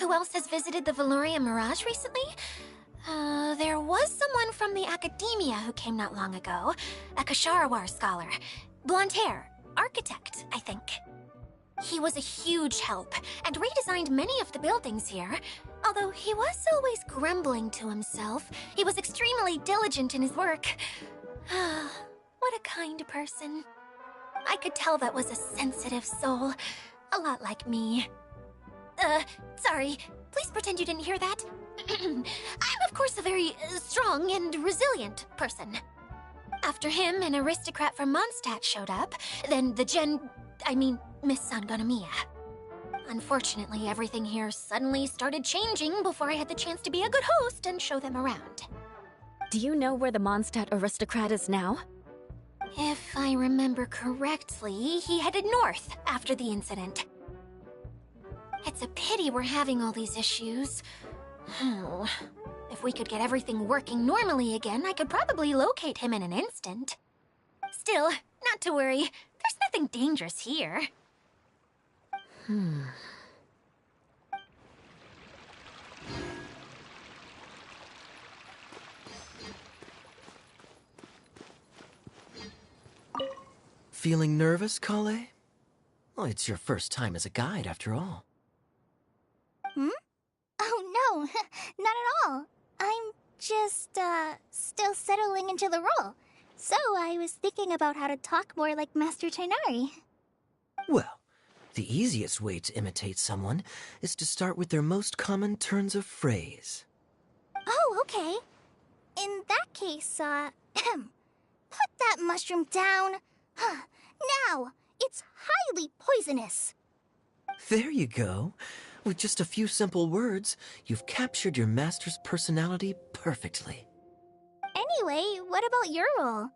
Who else has visited the Valoria Mirage recently? There was someone from the academia who came not long ago. A Kasharawar scholar. Blonde hair. Architect, I think. He was a huge help, and redesigned many of the buildings here. Although he was always grumbling to himself, he was extremely diligent in his work. What a kind person. I could tell that was a sensitive soul. A lot like me. Sorry. Please pretend you didn't hear that. I'm, of course, a very strong and resilient person. After him, an aristocrat from Mondstadt showed up, then Miss Sangonomiya. Unfortunately, everything here suddenly started changing before I had the chance to be a good host and show them around. Do you know where the Mondstadt aristocrat is now? If I remember correctly, he headed north after the incident. It's a pity we're having all these issues. Oh, if we could get everything working normally again, I could probably locate him in an instant. Still, not to worry. There's nothing dangerous here. Feeling nervous, Kale? Well, it's your first time as a guide, after all. Oh no, not at all. I'm just, still settling into the role. So I was thinking about how to talk more like Master Tighnari. Well, the easiest way to imitate someone is to start with their most common turns of phrase. Oh, okay. In that case, put that mushroom down. Now, it's highly poisonous. There you go. With just a few simple words, you've captured your master's personality perfectly. Anyway, what about your role?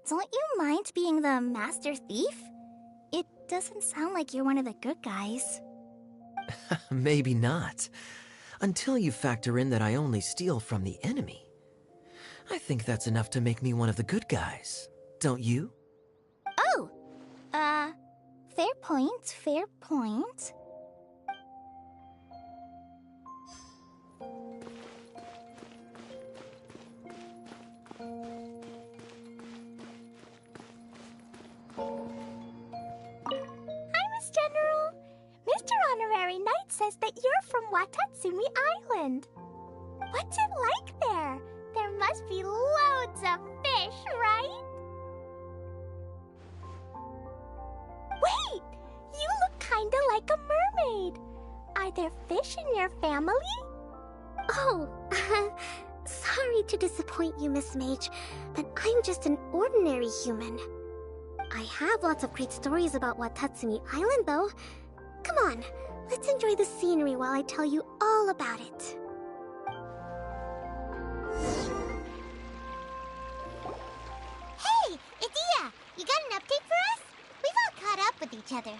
Don't you mind being the master thief? It doesn't sound like you're one of the good guys. Maybe not. Until you factor in that I only steal from the enemy. I think that's enough to make me one of the good guys. Don't you? Oh! Fair point, fair point. General. Mr. Honorary Knight says that you're from Watatsumi Island. What's it like there? There must be loads of fish, right? Wait! You look kinda like a mermaid. Are there fish in your family? Oh, sorry to disappoint you, Miss Mage, but I'm just an ordinary human. I have lots of great stories about Watatsumi Island, though. Come on, let's enjoy the scenery while I tell you all about it. Hey, Idia! You got an update for us? We've all caught up with each other.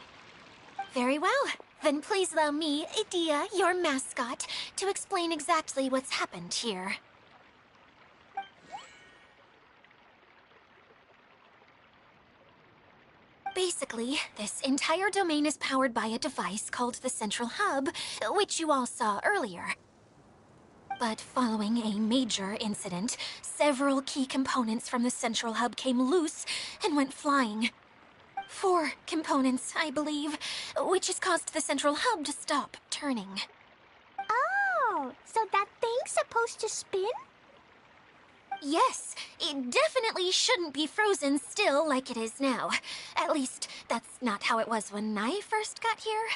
Very well. Then please allow me, Idia, your mascot, to explain exactly what's happened here. Basically, this entire domain is powered by a device called the Central Hub, which you all saw earlier. But following a major incident, several key components from the Central Hub came loose and went flying. 4 components, I believe, which has caused the Central Hub to stop turning. Oh, so that thing's supposed to spin? Yes, it definitely shouldn't be frozen still like it is now. At least, that's not how it was when I first got here.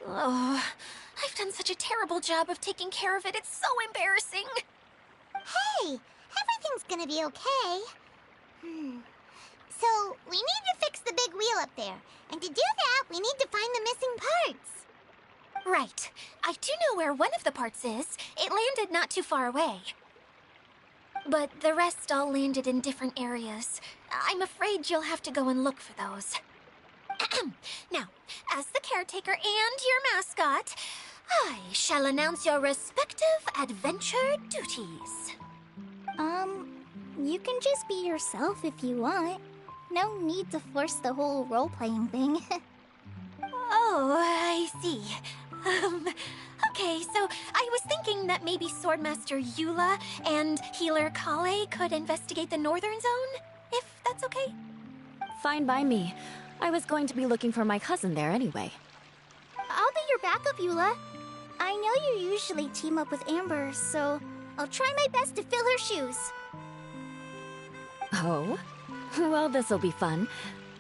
Oh, I've done such a terrible job of taking care of it, it's so embarrassing. Hey, everything's gonna be okay. So, we need to fix the big wheel up there. And to do that, we need to find the missing parts. Right. I do know where one of the parts is. It landed not too far away. But the rest all landed in different areas. I'm afraid you'll have to go and look for those. Now, as the caretaker and your mascot, I shall announce your respective adventure duties. You can just be yourself if you want. No need to force the whole role-playing thing. Oh, I see. Okay, so I was thinking that maybe Swordmaster Eula and Healer Kale could investigate the northern zone, if that's okay? Fine by me. I was going to be looking for my cousin there anyway. I'll be your backup, Eula. I know you usually team up with Amber, so I'll try my best to fill her shoes. Oh? Well, this'll be fun.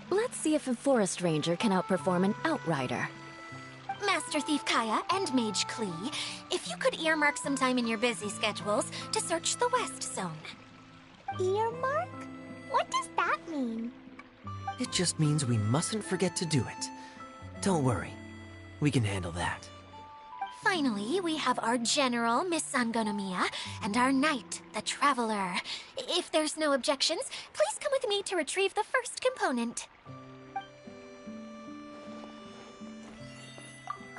Let's see if a forest ranger can outperform an outrider. Master Thief Kaya and Mage Klee, if you could earmark some time in your busy schedules to search the West Zone. Earmark? What does that mean? It just means we mustn't forget to do it. Don't worry. We can handle that. Finally, we have our General, Miss Sangonomiya, and our Knight, the Traveler. If there's no objections, please come with me to retrieve the first component.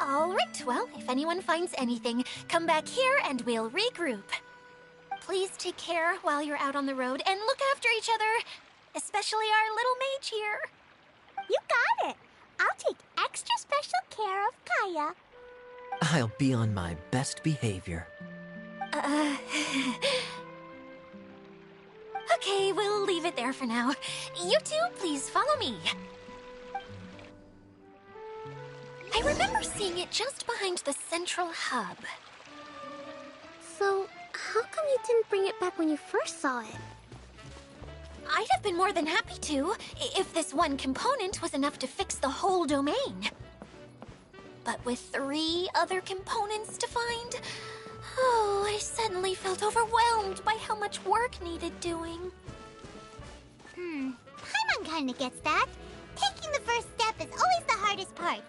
All right, well, if anyone finds anything, come back here and we'll regroup. Please take care while you're out on the road and look after each other, especially our little mage here. You got it! I'll take extra special care of Kaya. I'll be on my best behavior. Okay, we'll leave it there for now. You two, please follow me. I remember seeing it just behind the central hub. So, how come you didn't bring it back when you first saw it? I'd have been more than happy to, if this one component was enough to fix the whole domain. But with 3 other components to find, oh, I suddenly felt overwhelmed by how much work needed doing. Paimon kinda gets that. Taking the first step is always the hardest part.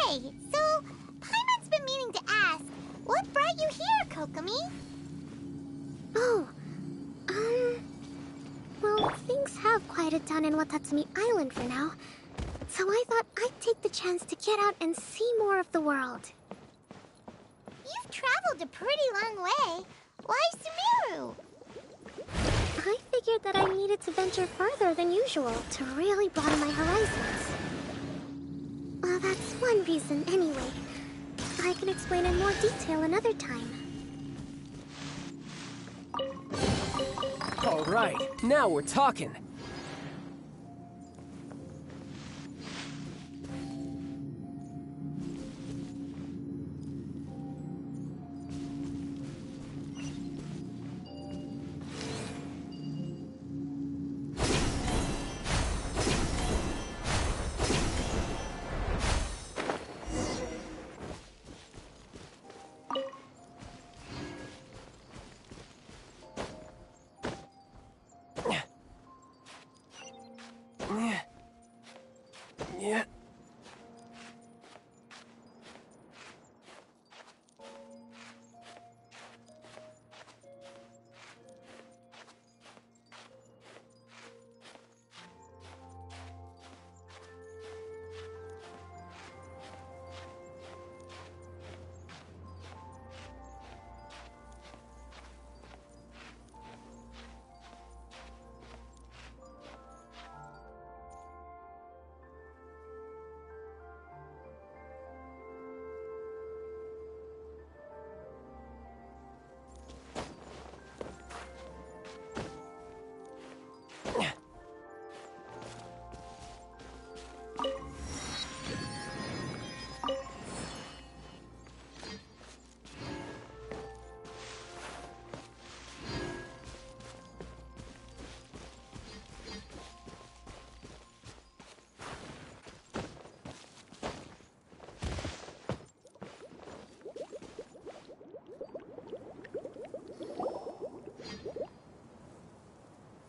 Hey, so Paimon's been meaning to ask, what brought you here, Kokomi? Oh, well, things have quieted down in Watatsumi Island for now. So I thought I'd take the chance to get out and see more of the world. You've traveled a pretty long way. Why Sumeru? I figured that I needed to venture further than usual to really broaden my horizons. Well, that's one reason anyway. I can explain in more detail another time. All right, now we're talking.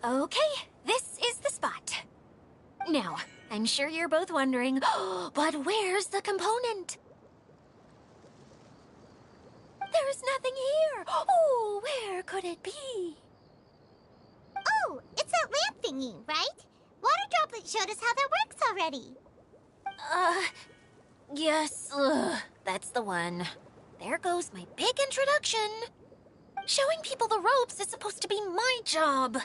Okay, this is the spot. Now, I'm sure you're both wondering, but where's the component? There's nothing here. Oh, where could it be? Oh, it's that lamp thingy, right? Water Droplet showed us how that works already. Yes, that's the one. There goes my big introduction. Showing people the ropes is supposed to be my job.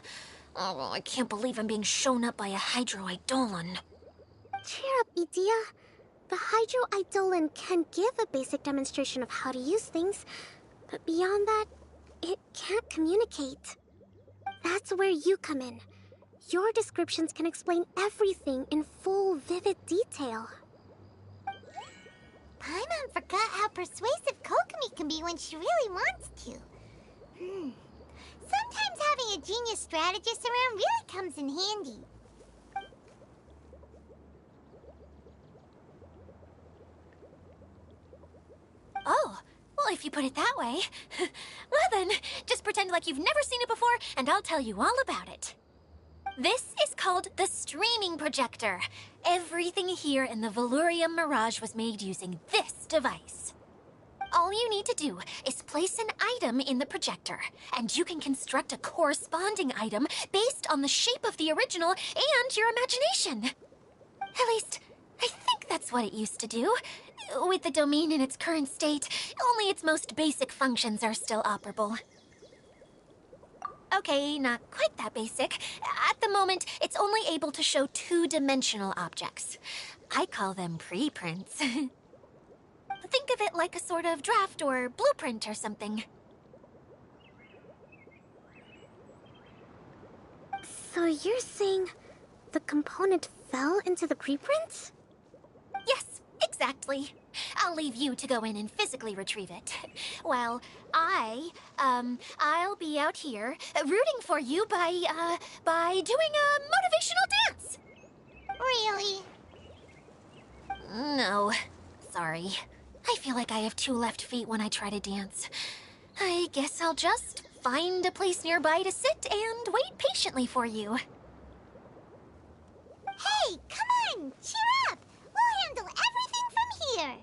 Oh, I can't believe I'm being shown up by a Hydro-Eidolon. Cheer up, Edea. The Hydro-Eidolon can give a basic demonstration of how to use things, but beyond that, it can't communicate. That's where you come in. Your descriptions can explain everything in full, vivid detail. Paimon forgot how persuasive Kokomi can be when she really wants to. Sometimes having a genius strategist around really comes in handy. Oh, well, if you put it that way. Well then, just pretend like you've never seen it before, and I'll tell you all about it. This is called the streaming projector. Everything here in the Valurium Mirage was made using this device. All you need to do is place an item in the projector, and you can construct a corresponding item based on the shape of the original and your imagination. At least, I think that's what it used to do. With the domain in its current state, only its most basic functions are still operable. Okay, not quite that basic. At the moment, it's only able to show two-dimensional objects. I call them preprints. Think of it like a sort of draft or blueprint or something. So you're saying the component fell into the preprints? Yes, exactly. I'll leave you to go in and physically retrieve it. Well, I'll be out here rooting for you by doing a motivational dance. Really? No, sorry. I feel like I have two left feet when I try to dance. I guess I'll just find a place nearby to sit and wait patiently for you. Hey, come on! Cheer up! We'll handle everything from here!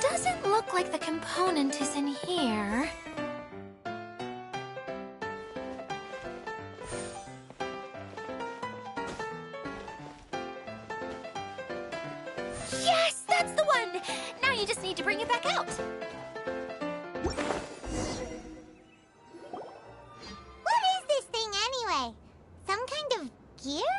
Doesn't look like the component is in here. Yes, that's the one! Now you just need to bring it back out. What is this thing anyway? Some kind of gear?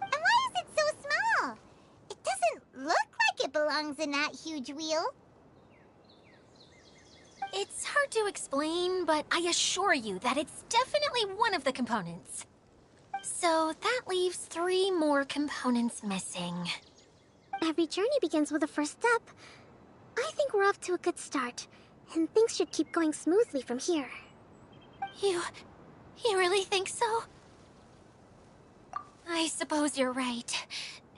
And why is it so small? It doesn't look like it belongs in that huge wheel. It's hard to explain, but I assure you that it's definitely one of the components. So that leaves 3 more components missing. Every journey begins with a first step. I think we're off to a good start, and things should keep going smoothly from here. You really think so? I suppose you're right.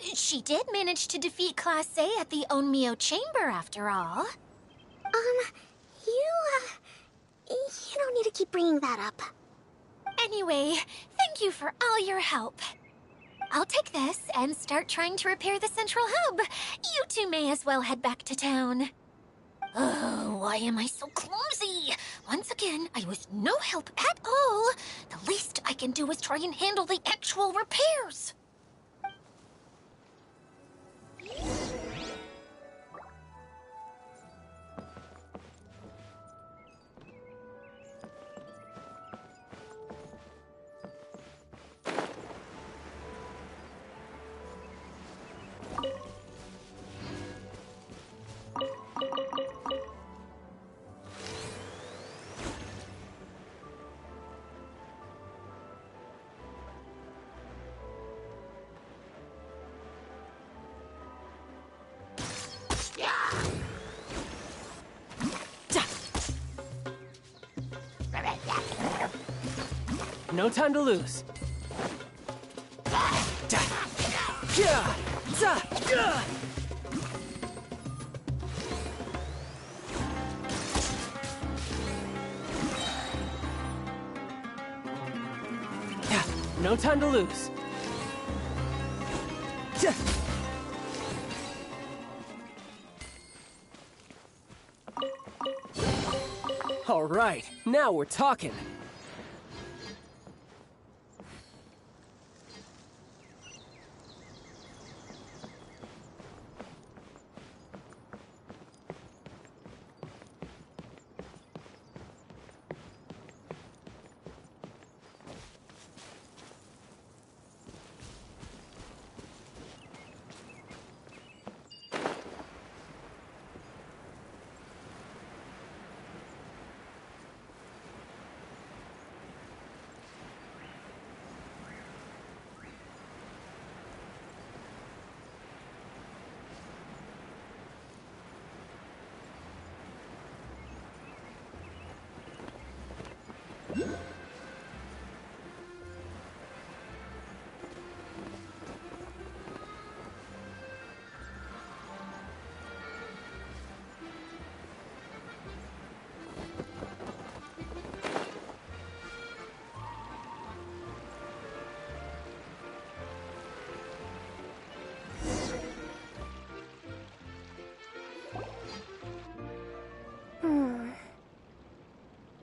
She did manage to defeat Class A at the Onmyo Chamber, after all. You don't need to keep bringing that up. Anyway, thank you for all your help. I'll take this and start trying to repair the central hub. You two may as well head back to town. Oh, why am I so clumsy? Once again, I was no help at all. The least I can do is try and handle the actual repairs. No time to lose. No time to lose. All right, now we're talking.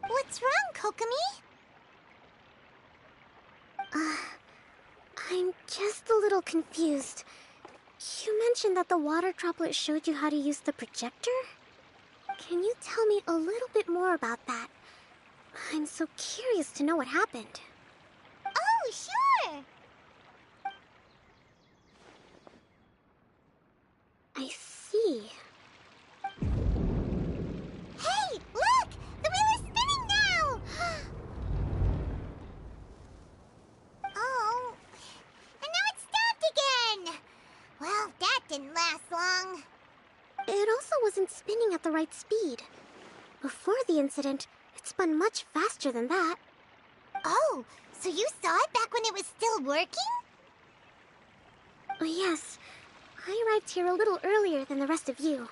What's wrong, Kokomi? I'm just a little confused. You mentioned that the water droplet showed you how to use the projector? Can you tell me a little bit more about that? I'm so curious to know what happened. Oh, sure! I see. Hey, look! The wheel is spinning now! Oh, and now it's stopped again! Well, that didn't last long. It also wasn't spinning at the right speed. Before the incident, it spun much faster than that. Oh, so you saw it back when it was still working? Yes, I arrived here a little earlier than the rest of you.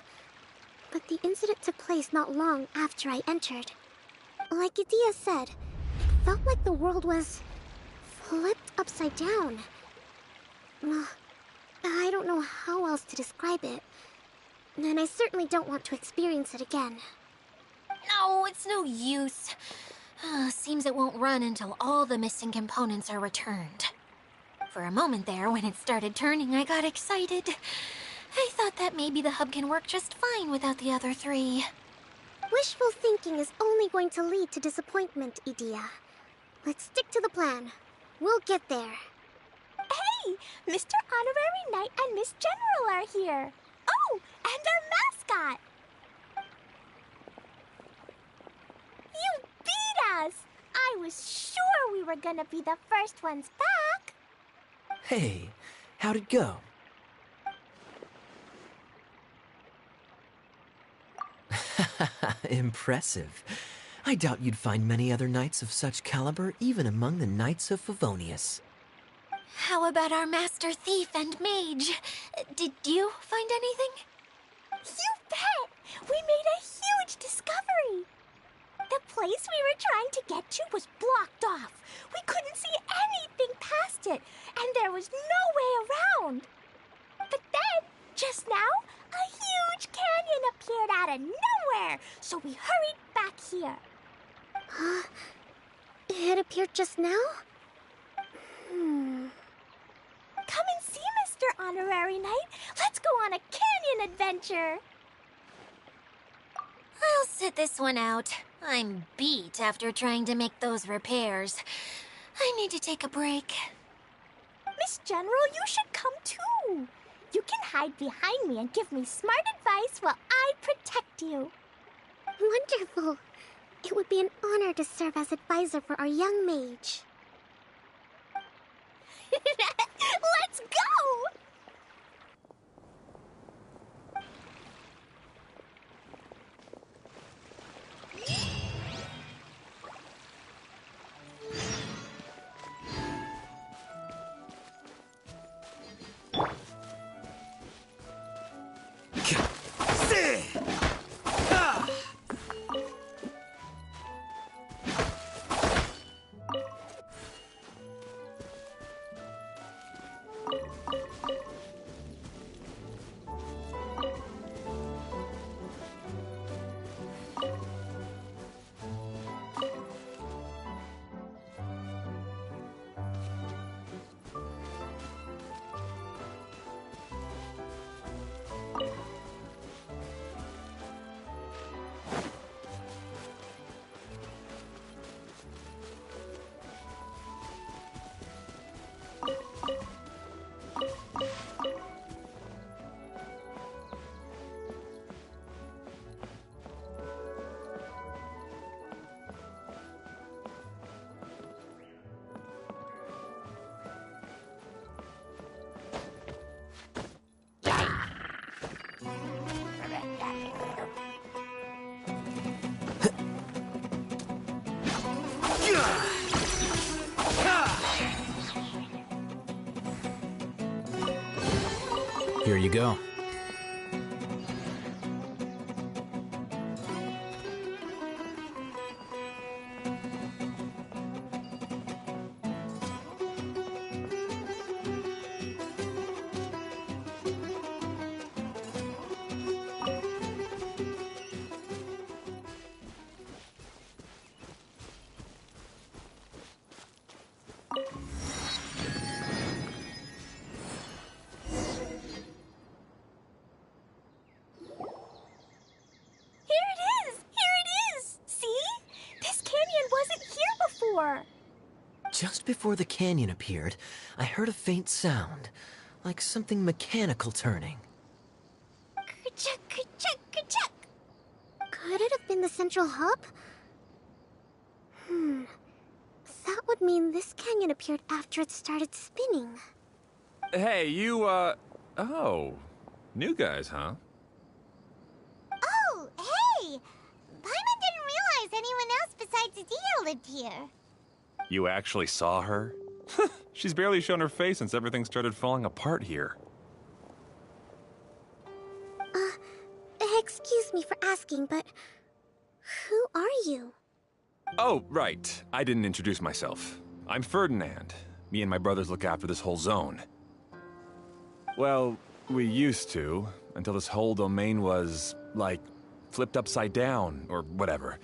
But the incident took place not long after I entered. Like Idia said, it felt like the world was flipped upside down. I don't know how else to describe it. And I certainly don't want to experience it again. No, it's no use. Seems it won't run until all the missing components are returned. For a moment there, when it started turning, I got excited. I thought that maybe the hub can work just fine without the other three. Wishful thinking is only going to lead to disappointment, Idia. Let's stick to the plan. We'll get there. Hey, Mr. Honorary Knight and Miss General are here. Oh, and our mascot. You beat us! I was sure we were gonna be the first ones back. Hey, how'd it go? Impressive. I doubt you'd find many other knights of such caliber even among the Knights of Favonius. How about our master thief and mage? Did you find anything? You bet! We made a huge discovery. The place we were trying to get to was blocked off. We couldn't see anything past it, and there was no way around. But then, just now, a huge canyon appeared out of nowhere, so we hurried back here. It appeared just now? Come and see, Mr. Honorary Knight. Let's go on a canyon adventure. I'll sit this one out. I'm beat after trying to make those repairs. I need to take a break. Miss General, you should come too. You can hide behind me and give me smart advice while I protect you. Wonderful. It would be an honor to serve as advisor for our young mage. Let's go! Here you go. Just before the canyon appeared, I heard a faint sound, like something mechanical turning. Ka-chuck, ka-chuck, ka-chuck. Could it have been the central hub? That would mean this canyon appeared after it started spinning. Hey, you, oh. New guys, huh? Oh, hey! Paimon didn't realize anyone else besides Adia lived here. You actually saw her? She's barely shown her face since everything started falling apart here. Excuse me for asking, but who are you? Oh, right. I didn't introduce myself. I'm Ferdinand. Me and my brothers look after this whole zone. Well, we used to, until this whole domain was, like, flipped upside down, or whatever.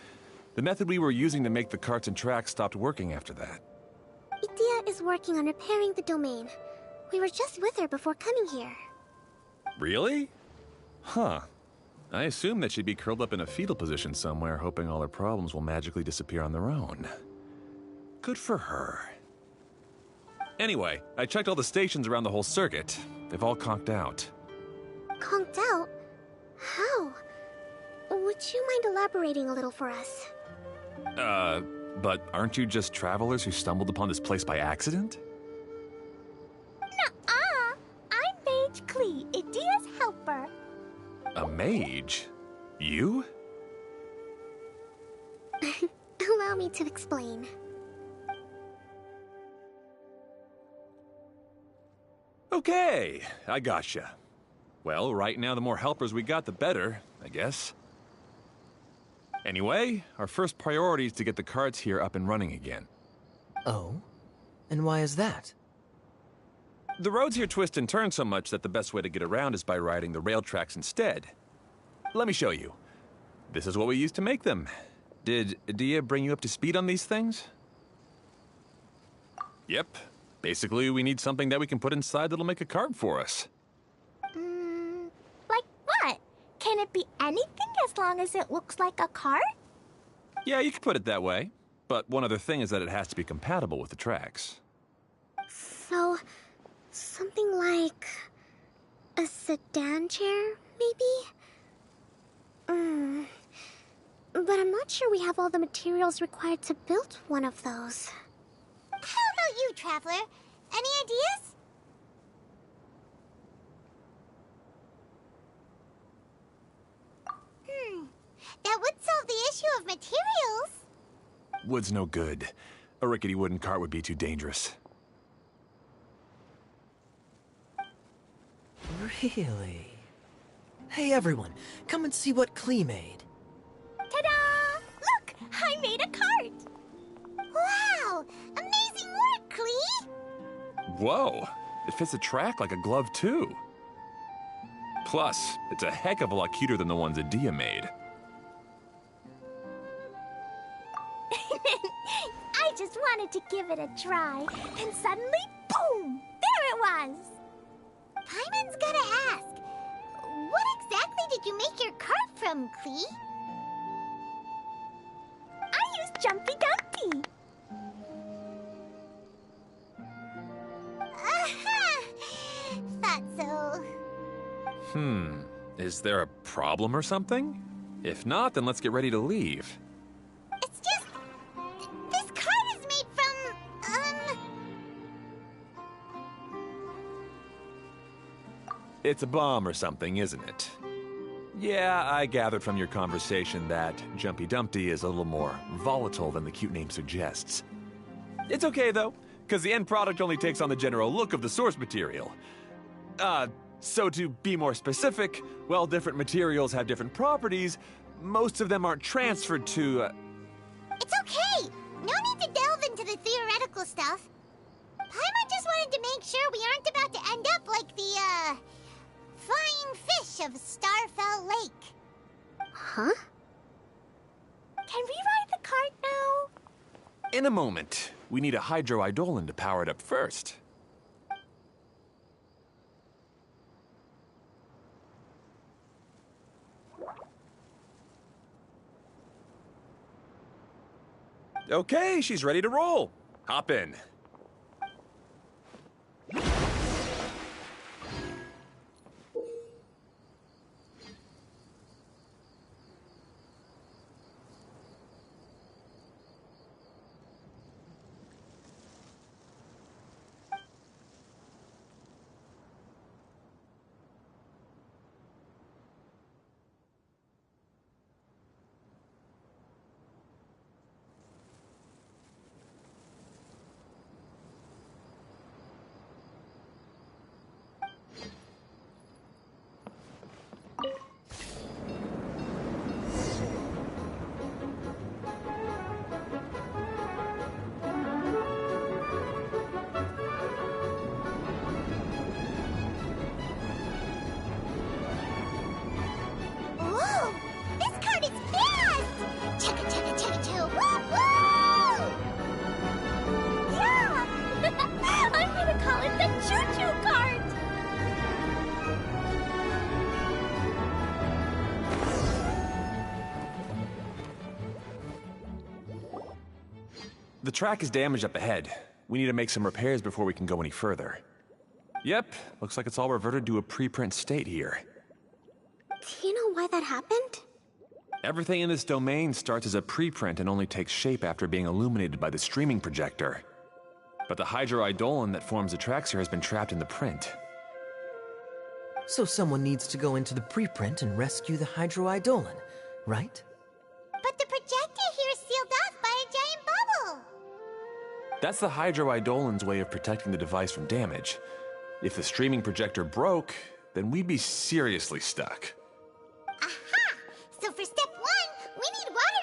The method we were using to make the carts and tracks stopped working after that. Idia is working on repairing the domain. We were just with her before coming here. Really? Huh. I assumed that she'd be curled up in a fetal position somewhere, hoping all her problems will magically disappear on their own. Good for her. Anyway, I checked all the stations around the whole circuit. They've all conked out. Conked out? How? Would you mind elaborating a little for us? But aren't you just travelers who stumbled upon this place by accident? Nuh-uh. I'm Mage Klee, Idia's helper. A mage? You? Allow me to explain. Okay, I gotcha. Well, right now the more helpers we got, the better, I guess. Anyway, our first priority is to get the carts here up and running again. Oh? And why is that? The roads here twist and turn so much that the best way to get around is by riding the rail tracks instead. Let me show you. This is what we used to make them. Did Adia bring you up to speed on these things? Yep. Basically, we need something that we can put inside that'll make a cart for us. Like what? Can it be anything as long as it looks like a cart? Yeah, you could put it that way. But one other thing is that it has to be compatible with the tracks. So, something like a sedan chair, maybe? But I'm not sure we have all the materials required to build one of those. How about you, Traveler? Any ideas? That would solve the issue of materials. Wood's no good. A rickety wooden cart would be too dangerous. Really? Hey everyone, come and see what Klee made. Ta-da! Look! I made a cart! Wow! Amazing work, Klee! Whoa! It fits the track like a glove, too. Plus, it's a heck of a lot cuter than the ones Adia made. I just wanted to give it a try, and suddenly, boom! There it was! Paimon's gotta ask, what exactly did you make your cart from, Klee? I used Jumpy Dumpy! Thought so. Is there a problem or something? If not, then let's get ready to leave. It's just... this cart is made from, It's a bomb or something, isn't it? Yeah, I gathered from your conversation that Jumpy Dumpty is a little more volatile than the cute name suggests. It's okay, though, because the end product only takes on the general look of the source material. So to be more specific, while different materials have different properties, most of them aren't transferred to, It's okay! No need to delve into the theoretical stuff. Paimon just wanted to make sure we aren't about to end up like the, flying fish of Starfell Lake. Huh? Can we ride the cart now? In a moment. We need a hydroidolin to power it up first. Okay, she's ready to roll. Hop in. Whoa! This cart is fast! Chugga chugga chugga choo! Woo woo! Yeah! I'm gonna call it the choo-choo cart! The track is damaged up ahead. We need to make some repairs before we can go any further. Yep, looks like it's all reverted to a preprint state here. Do you know why that happened? Everything in this domain starts as a preprint and only takes shape after being illuminated by the streaming projector. But the hydroidolin that forms the tracks here has been trapped in the print. So someone needs to go into the preprint and rescue the hydroidolin, right? But the projector here is sealed off by a giant bubble! That's the hydroidolin's way of protecting the device from damage. If the streaming projector broke, then we'd be seriously stuck. Aha! So for step one, we need water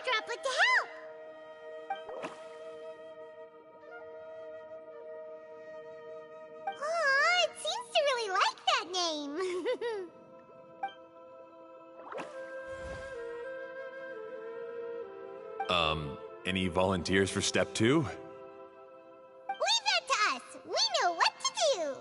Any volunteers for step 2? Leave that to us! We know what to do!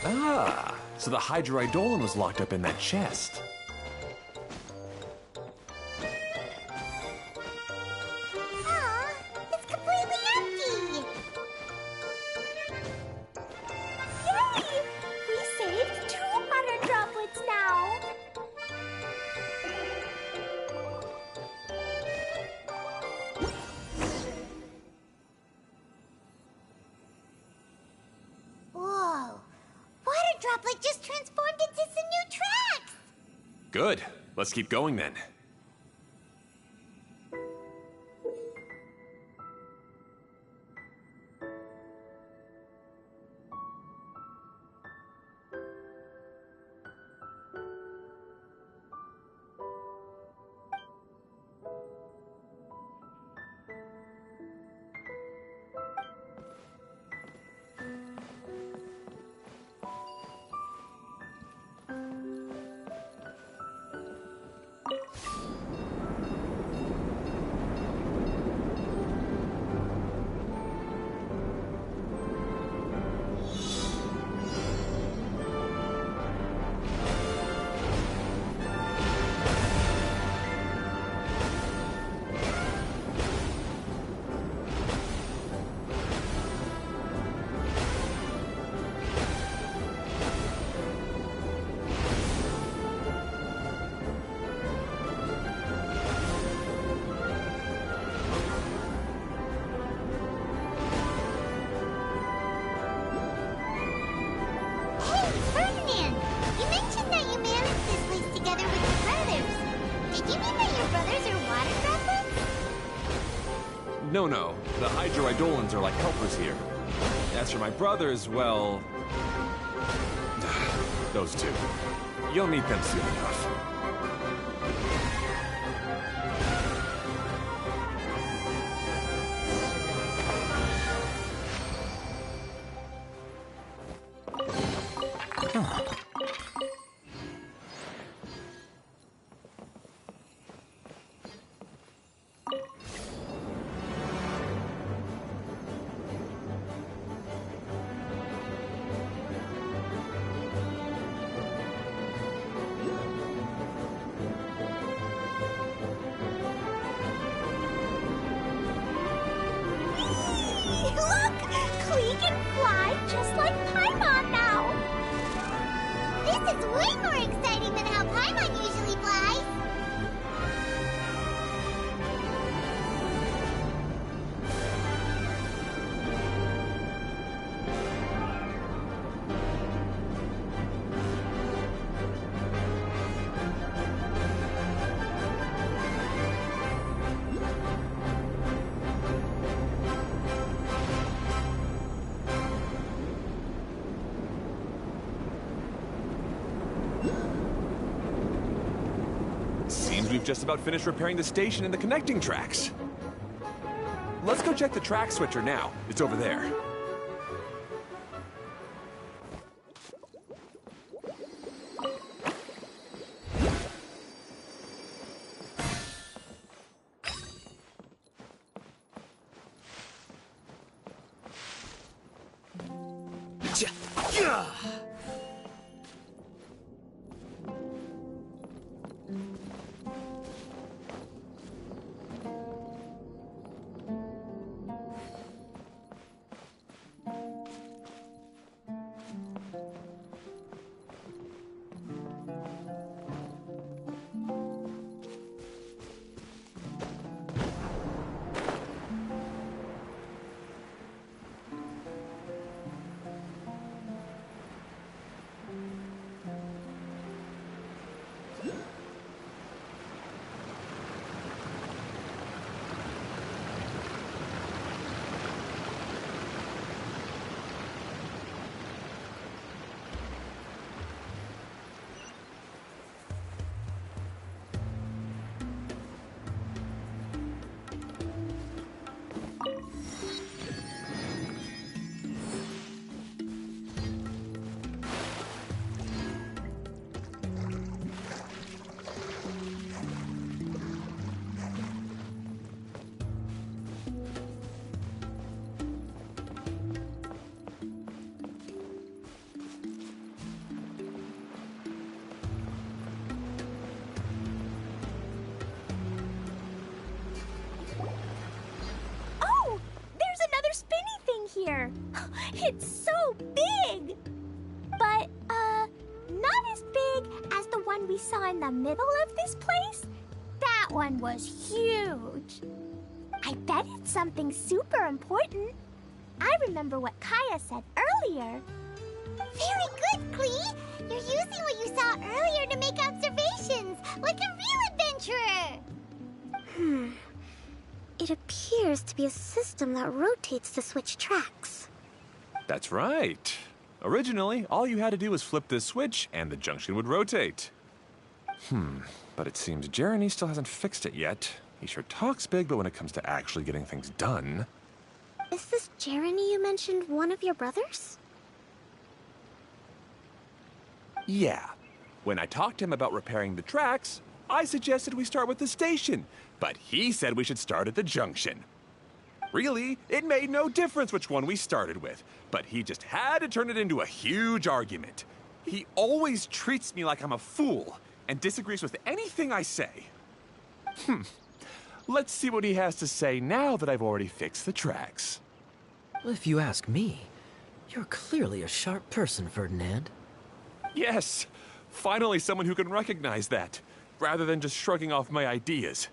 Ah, so the Hydroidolon was locked up in that chest. Aw, it's completely empty! Yay! We saved 2 water droplets now! Whoa! Water Droplet just transformed into some new tracks! Good. Let's keep going then. Hey, Ferdinand! You mentioned that you managed this place together with your brothers. Did you mean that your brothers are water droplets? No. The Hydroidolons are like helpers here. As for my brothers, well... those two. You'll meet them soon enough. Look! Klee can fly just like Paimon now! This is way more exciting than how Paimon usually flies! Seems we've just about finished repairing the station and the connecting tracks. Let's go check the track switcher now. It's over there. It's so big! But, not as big as the one we saw in the middle of this place. That one was huge. I bet it's something super important. I remember what Kaya said earlier. Very good, Klee! You're using what you saw earlier to make observations, like a real adventurer! It appears to be a system that rotates to switch tracks. That's right. Originally, all you had to do was flip this switch and the junction would rotate. But it seems Jeremy still hasn't fixed it yet. He sure talks big, but when it comes to actually getting things done... Is this Jeremy you mentioned one of your brothers? Yeah. When I talked to him about repairing the tracks, I suggested we start with the station, but he said we should start at the junction. Really, it made no difference which one we started with, but he just had to turn it into a huge argument. He always treats me like I'm a fool and disagrees with anything I say. Let's see what he has to say now that I've already fixed the tracks. If you ask me, you're clearly a sharp person, Ferdinand. Yes, finally someone who can recognize that, rather than just shrugging off my ideas.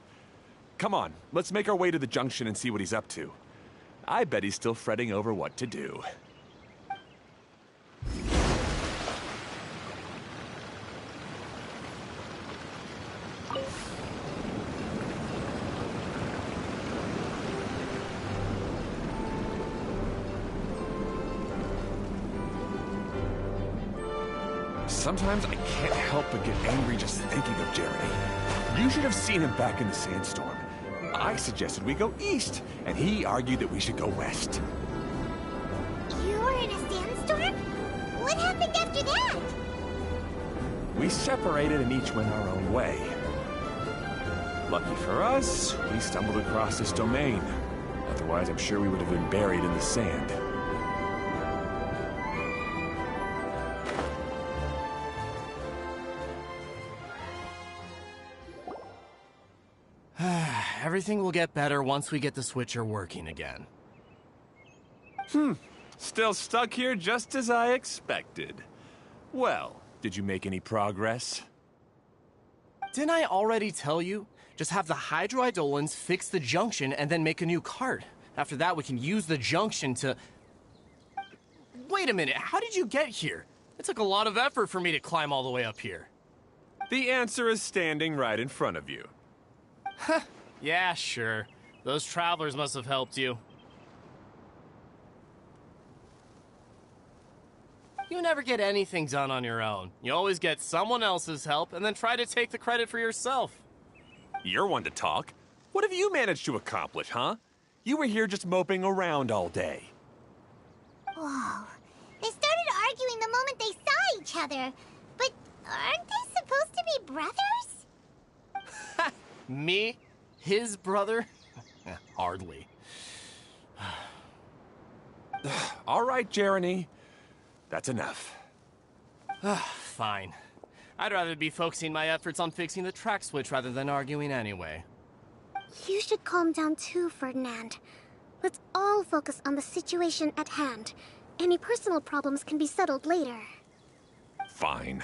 Come on, let's make our way to the junction and see what he's up to. I bet he's still fretting over what to do. Sometimes I can't help but get angry just thinking of Jeremy. You should have seen him back in the sandstorm. I suggested we go east, and he argued that we should go west. You were in a sandstorm? What happened after that? We separated and each went our own way. Lucky for us, we stumbled across this domain. Otherwise, I'm sure we would have been buried in the sand. Everything will get better once we get the switcher working again. Still stuck here just as I expected. Well, did you make any progress? Didn't I already tell you? Just have the hydroidolins fix the junction and then make a new cart. After that, we can use the junction to... Wait a minute, how did you get here? It took a lot of effort for me to climb all the way up here. The answer is standing right in front of you. Yeah, sure. Those travelers must have helped you. You never get anything done on your own. You always get someone else's help and then try to take the credit for yourself. You're one to talk. What have you managed to accomplish, huh? You were here just moping around all day. Whoa. They started arguing the moment they saw each other. But aren't they supposed to be brothers? Me? His brother? Hardly. All right, Jeremy. That's enough. Fine. I'd rather be focusing my efforts on fixing the track switch rather than arguing anyway. You should calm down too, Ferdinand. Let's all focus on the situation at hand. Any personal problems can be settled later. Fine.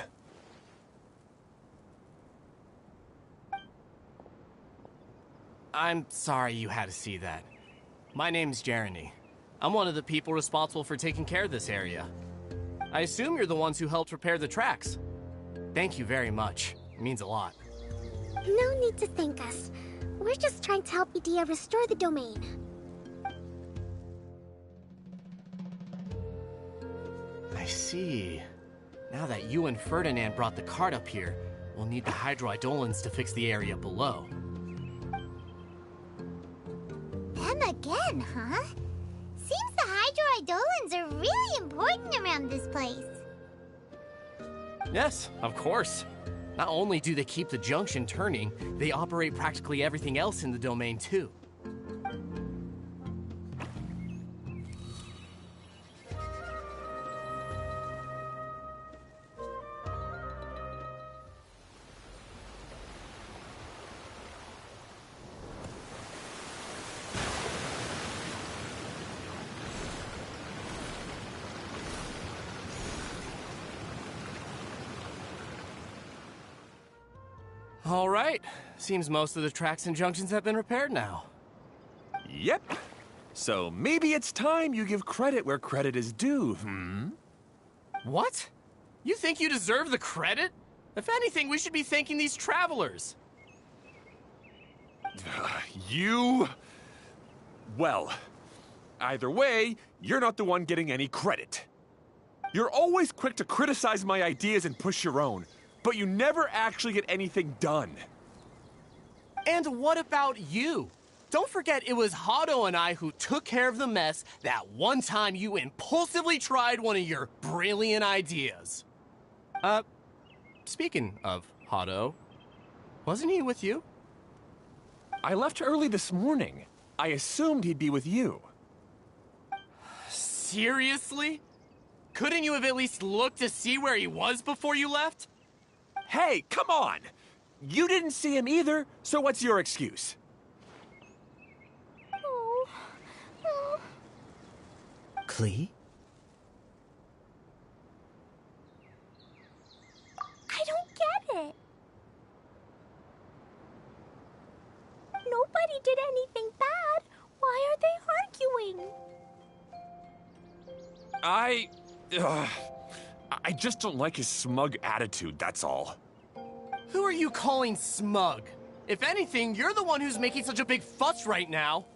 I'm sorry you had to see that. My name's Jeremy. I'm one of the people responsible for taking care of this area. I assume you're the ones who helped repair the tracks. Thank you very much. It means a lot. No need to thank us. We're just trying to help Edea restore the domain. I see. Now that you and Ferdinand brought the cart up here, we'll need the hydroidolins to fix the area below. Them again, huh? Seems the hydroidolins are really important around this place. Yes, of course. Not only do they keep the junction turning, they operate practically everything else in the domain too. All right. Seems most of the tracks and junctions have been repaired now. Yep. So maybe it's time you give credit where credit is due, What? You think you deserve the credit? If anything, we should be thanking these travelers. You... Well, either way, you're not the one getting any credit. You're always quick to criticize my ideas and push your own, but you never actually get anything done. And what about you? Don't forget it was Hado and I who took care of the mess that one time you impulsively tried one of your brilliant ideas. Speaking of Hado, wasn't he with you? I left early this morning. I assumed he'd be with you. Seriously? Couldn't you have at least looked to see where he was before you left? Hey, come on! You didn't see him either, so what's your excuse? Klee? I don't get it. Nobody did anything bad. Why are they arguing? I just don't like his smug attitude, that's all. Who are you calling smug? If anything, you're the one who's making such a big fuss right now.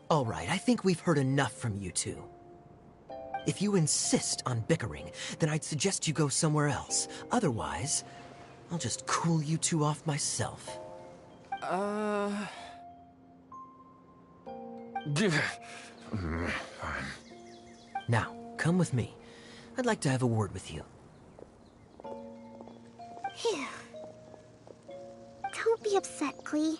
All right, I think we've heard enough from you two. If you insist on bickering, then I'd suggest you go somewhere else. Otherwise, I'll just cool you two off myself. Now, come with me. I'd like to have a word with you. Phew. Don't be upset, Klee.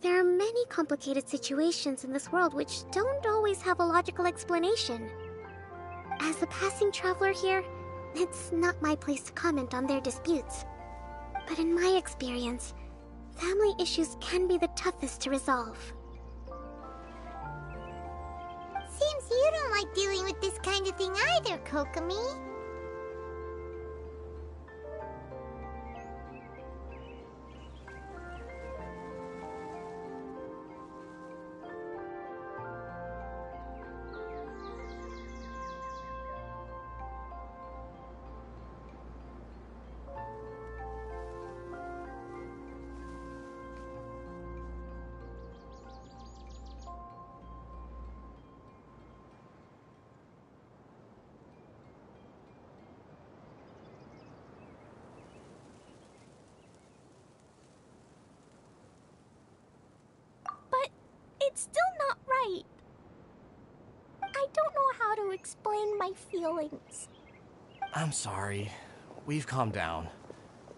There are many complicated situations in this world which don't always have a logical explanation. As a passing traveler here, it's not my place to comment on their disputes. But in my experience, family issues can be the toughest to resolve. Seems you don't like dealing with this kind of thing either, Kokomi. It's still not right. I don't know how to explain my feelings. I'm sorry. We've calmed down.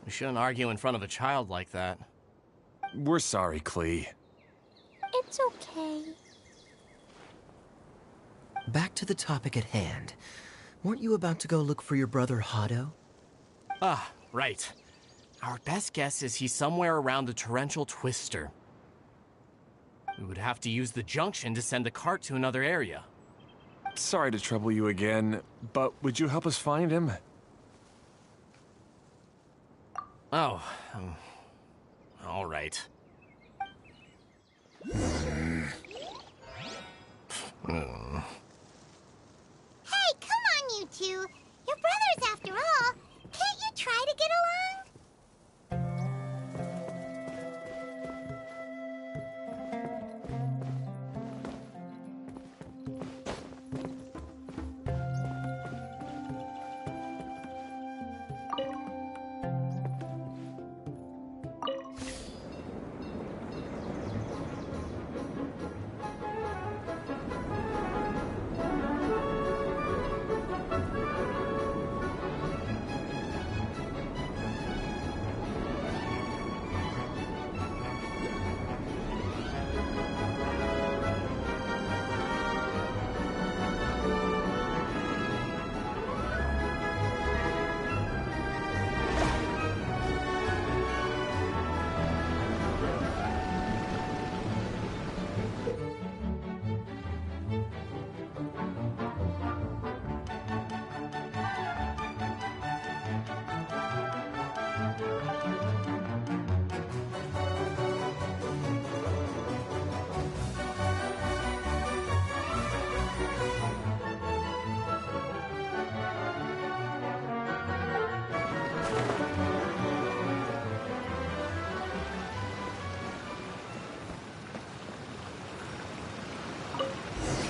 We shouldn't argue in front of a child like that. We're sorry, Klee. It's okay. Back to the topic at hand. Weren't you about to go look for your brother Hado? Ah, right. Our best guess is he's somewhere around the torrential twister. We would have to use the junction to send the cart to another area. Sorry to trouble you again, but would you help us find him? Oh, all right. Hey, come on, you two. You're brothers after all. Can't you try to get along?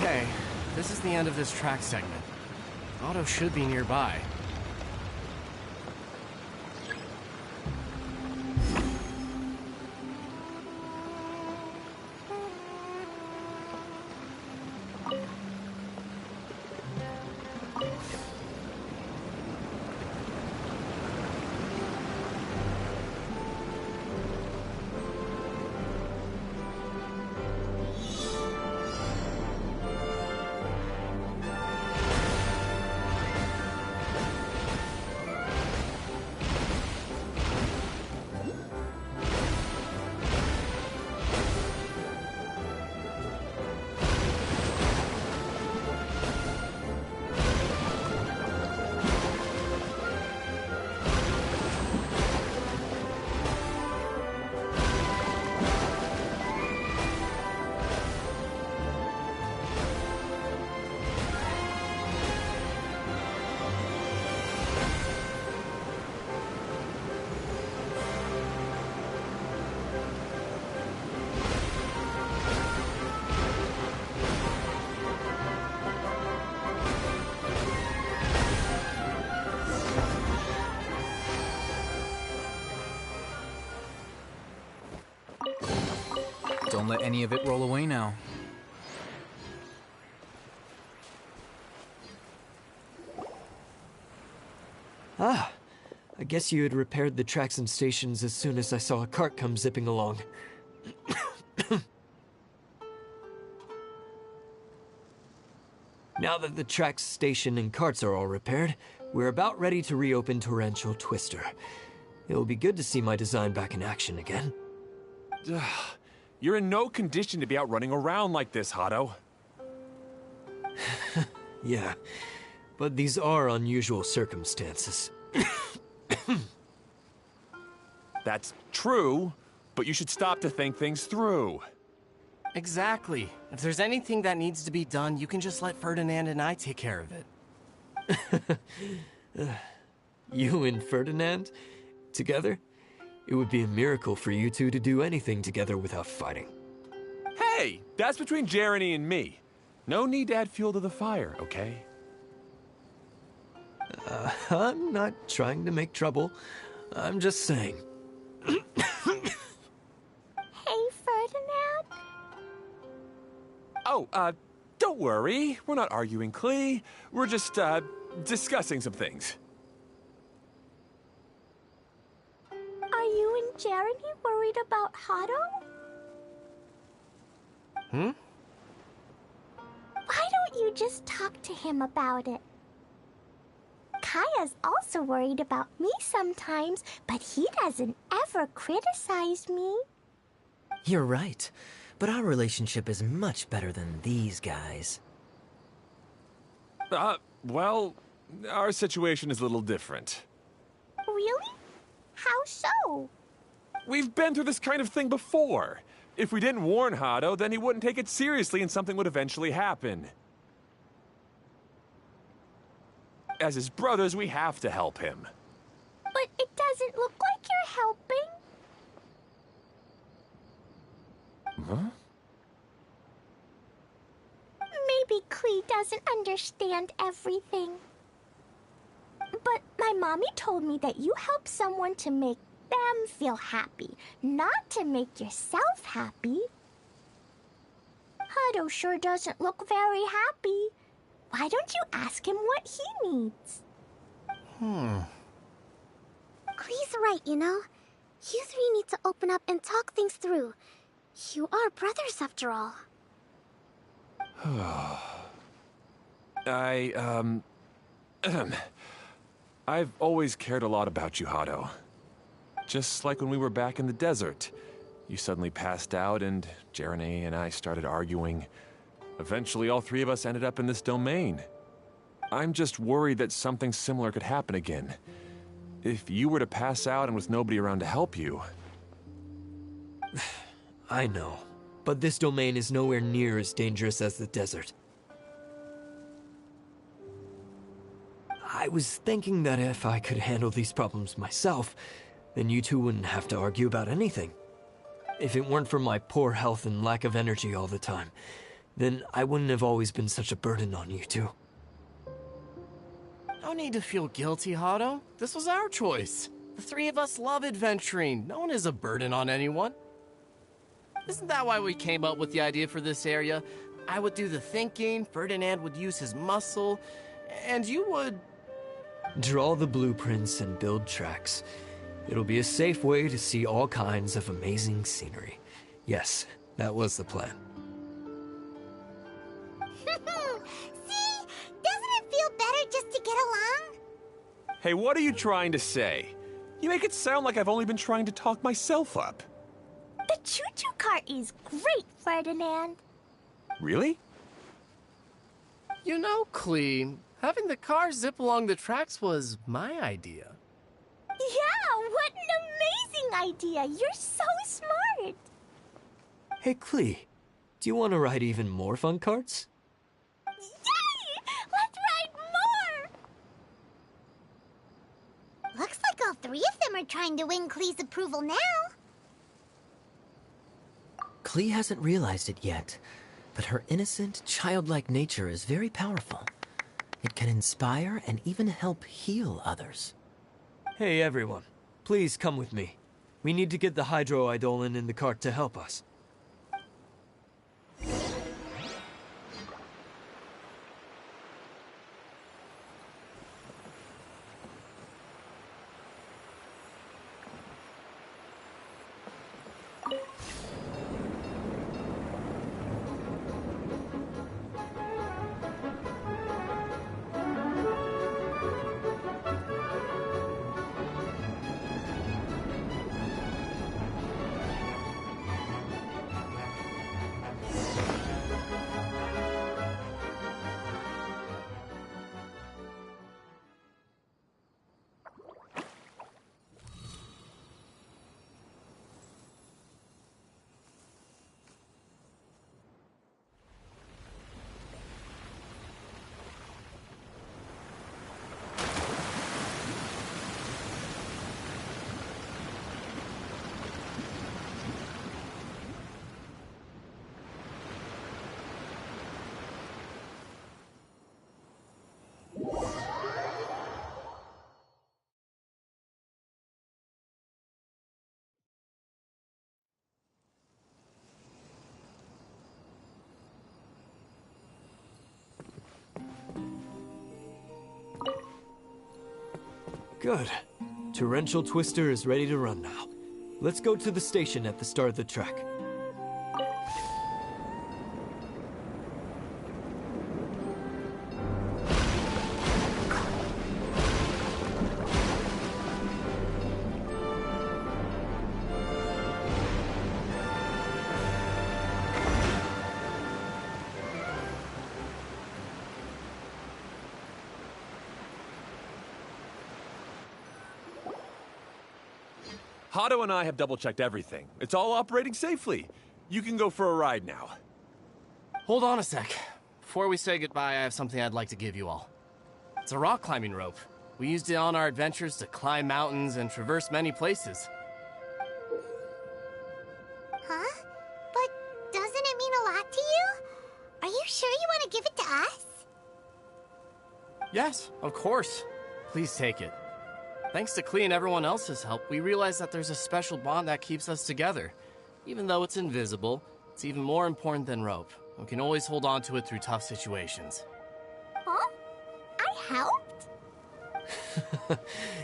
Okay, this is the end of this track segment. Otto should be nearby. Don't let any of it roll away now. Ah, I guess you had repaired the tracks and stations as soon as I saw a cart come zipping along. Now that the tracks, station, and carts are all repaired, we're about ready to reopen Torrential Twister. It will be good to see my design back in action again. You're in no condition to be out running around like this, Hado. Yeah, but these are unusual circumstances. That's true, but you should stop to think things through. Exactly. If there's anything that needs to be done, you can just let Ferdinand and I take care of it. You and Ferdinand? Together? It would be a miracle for you two to do anything together without fighting. Hey, that's between Jeremy and me. No need to add fuel to the fire, okay? I'm not trying to make trouble. I'm just saying. Hey, Ferdinand? Oh, don't worry. We're not arguing, Klee. We're just, discussing some things. Are you and Jeremy worried about Hado? Why don't you just talk to him about it? Kaya's also worried about me sometimes, but he doesn't ever criticize me. You're right. But our relationship is much better than these guys. Well, our situation is a little different. Really? How so? We've been through this kind of thing before. If we didn't warn Hado, then he wouldn't take it seriously and something would eventually happen. As his brothers, we have to help him. But it doesn't look like you're helping. Huh? Maybe Klee doesn't understand everything. But my mommy told me that you help someone to make them feel happy, not to make yourself happy. Hado sure doesn't look very happy. Why don't you ask him what he needs? Klee's right, you know. You three need to open up and talk things through. You are brothers, after all. I've always cared a lot about you, Hado. Just like when we were back in the desert. You suddenly passed out and Jeremy and I started arguing. Eventually, all three of us ended up in this domain. I'm just worried that something similar could happen again. If you were to pass out and with nobody around to help you... I know, but this domain is nowhere near as dangerous as the desert. I was thinking that if I could handle these problems myself, then you two wouldn't have to argue about anything. If it weren't for my poor health and lack of energy all the time, then I wouldn't have always been such a burden on you two. No need to feel guilty, Hado. This was our choice. The three of us love adventuring. No one is a burden on anyone. Isn't that why we came up with the idea for this area? I would do the thinking, Ferdinand would use his muscle, and you would... Draw the blueprints and build tracks. It'll be a safe way to see all kinds of amazing scenery. Yes, that was the plan. See? Doesn't it feel better just to get along? Hey, what are you trying to say? You make it sound like I've only been trying to talk myself up. The choo-choo cart is great, Ferdinand. Really? You know, Klee, having the car zip along the tracks was my idea. Yeah, what an amazing idea. You're so smart. Hey, Klee, do you want to ride even more fun carts? Yay! Let's ride more! Looks like all three of them are trying to win Klee's approval now. Klee hasn't realized it yet, but her innocent, childlike nature is very powerful. It can inspire and even help heal others. Hey, everyone. Please come with me. We need to get the Hydro-Eidolon in the cart to help us. Good. Torrential Twister is ready to run now. Let's go to the station at the start of the track. Hado and I have double-checked everything. It's all operating safely. You can go for a ride now. Hold on a sec. Before we say goodbye, I have something I'd like to give you all. It's a rock climbing rope. We used it on our adventures to climb mountains and traverse many places. Huh? But doesn't it mean a lot to you? Are you sure you want to give it to us? Yes, of course. Please take it. Thanks to Klee and everyone else's help, we realized that there's a special bond that keeps us together. Even though it's invisible, it's even more important than rope. We can always hold on to it through tough situations. Huh? I helped?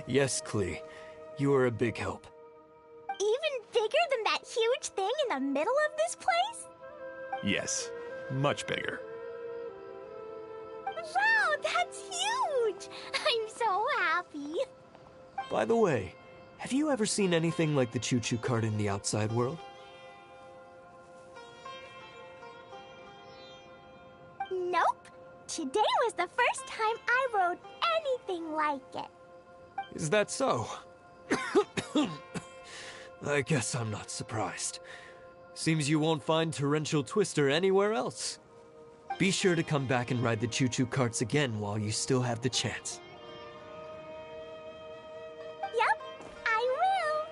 Yes, Klee. You are a big help. Even bigger than that huge thing in the middle of this place? Yes, much bigger. Wow, that's huge! I'm so happy. By the way, have you ever seen anything like the choo-choo cart in the outside world? Nope. Today was the first time I rode anything like it. Is that so? I guess I'm not surprised. Seems you won't find Torrential Twister anywhere else. Be sure to come back and ride the choo-choo carts again while you still have the chance. Yep, I will.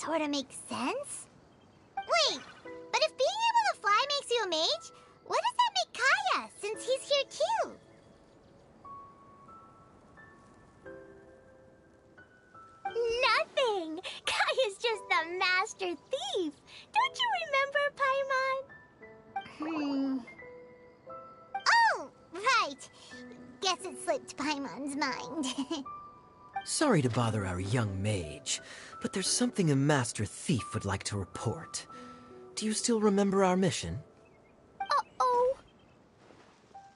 sorta makes sense. Wait, but if being able to fly makes you a mage, what does that make Kaya, since he's here too? Nothing! Kaya's just the master thief! Don't you remember, Paimon? Oh, right. Guess it slipped Paimon's mind. Sorry to bother our young mage, but there's something a Master Thief would like to report. Do you still remember our mission? Uh-oh.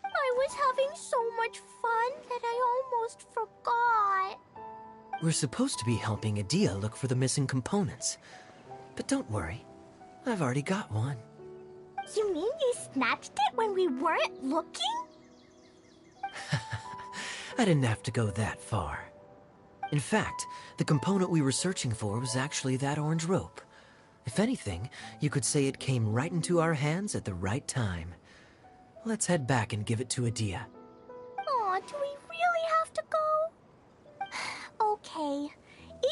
I was having so much fun that I almost forgot. We're supposed to be helping Adia look for the missing components. But don't worry, I've already got one. You mean you snatched it when we weren't looking? I didn't have to go that far. In fact, the component we were searching for was actually that orange rope. If anything, you could say it came right into our hands at the right time. Let's head back and give it to Adia. Aw, do we really have to go? Okay.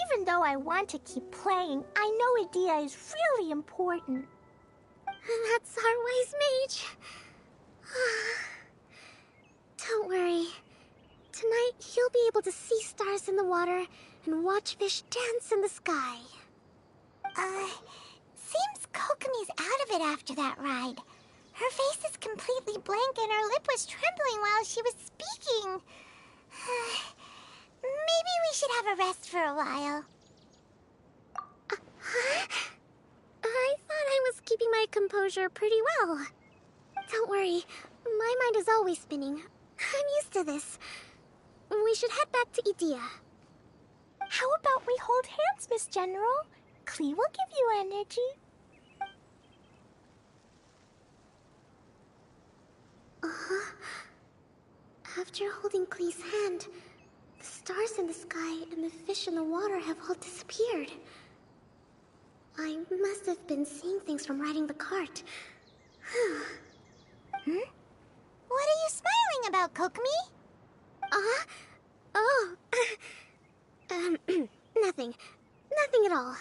Even though I want to keep playing, I know Adia is really important. That's our wise mage. Don't worry. Tonight, he'll be able to see stars in the water and watch fish dance in the sky. Seems Kokomi's out of it after that ride. Her face is completely blank and her lip was trembling while she was speaking. Maybe we should have a rest for a while. I thought I was keeping my composure pretty well. Don't worry, my mind is always spinning. I'm used to this. We should head back to Idia. How about we hold hands, Miss General? Klee will give you energy. After holding Klee's hand, the stars in the sky and the fish in the water have all disappeared. I must have been seeing things from riding the cart. What are you smiling about, Kokomi? Oh. Nothing. Nothing at all.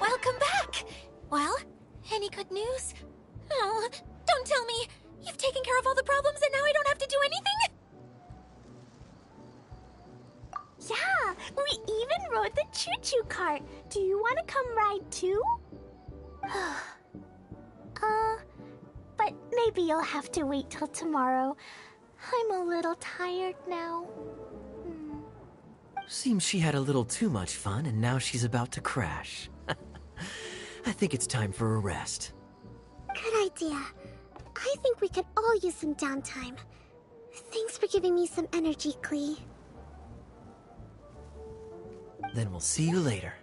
Welcome back! Well, any good news? Oh, don't tell me! You've taken care of all the problems and now I don't have to do anything? Yeah, we even rode the choo-choo cart. Do you want to come ride too? But maybe you'll have to wait till tomorrow. I'm a little tired now. Seems she had a little too much fun and now she's about to crash. I think it's time for a rest. Good idea. I think we could all use some downtime. Thanks for giving me some energy, Klee. Then we'll see you later.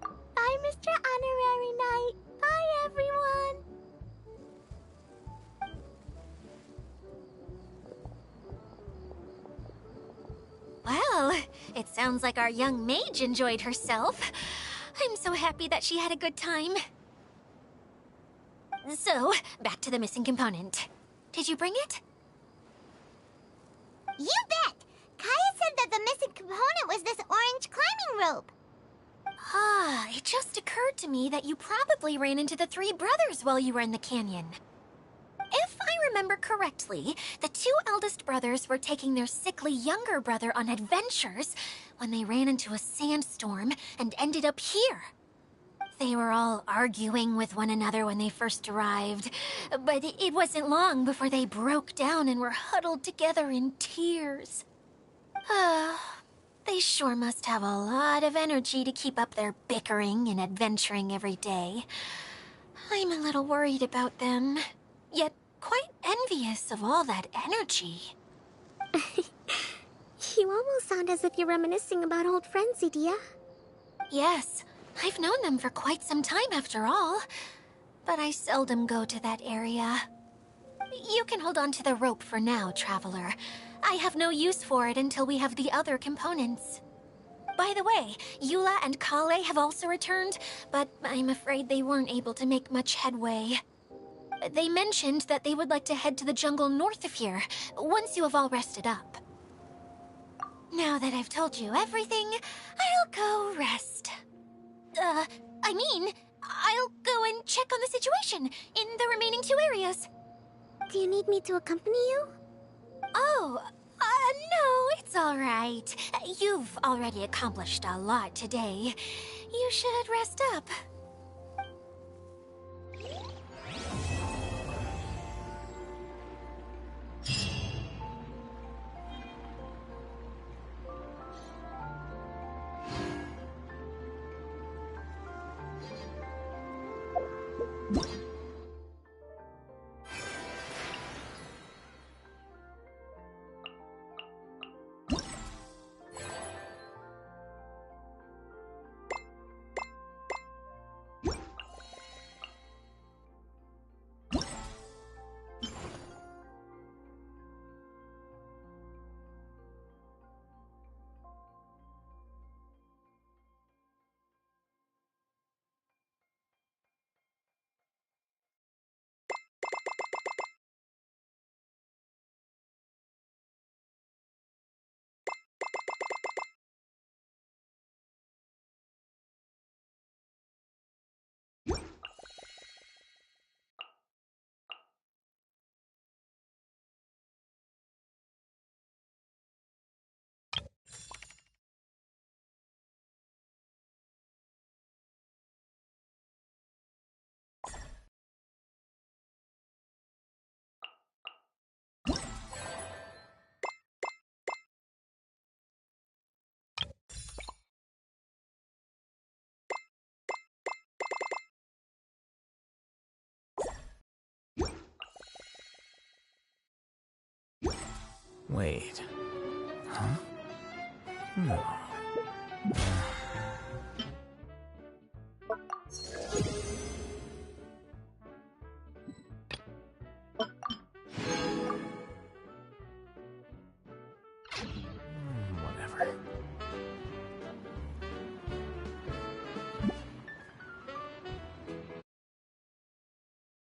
Bye, Mr. Honorary Knight. Bye, everyone. Well, it sounds like our young mage enjoyed herself. I'm so happy that she had a good time. So, back to the missing component. Did you bring it? You bet! Kaya said that the missing component was this orange climbing rope. It just occurred to me that you probably ran into the three brothers while you were in the canyon. If I remember correctly, the two eldest brothers were taking their sickly younger brother on adventures when they ran into a sandstorm and ended up here. They were all arguing with one another when they first arrived, but it wasn't long before they broke down and were huddled together in tears. They sure must have a lot of energy to keep up their bickering and adventuring every day. I'm a little worried about them, yet quite envious of all that energy. You almost sound as if you're reminiscing about old friends, Idia. Yes, I've known them for quite some time after all, but I seldom go to that area. You can hold on to the rope for now, Traveler. I have no use for it until we have the other components. By the way, Eula and Kale have also returned, but I'm afraid they weren't able to make much headway. They mentioned that they would like to head to the jungle north of here, once you have all rested up. Now that I've told you everything, I'll go rest. I'll go and check on the situation in the remaining two areas. Do you need me to accompany you? Oh, no, it's all right. You've already accomplished a lot today. You should rest up. Wait. Huh? No.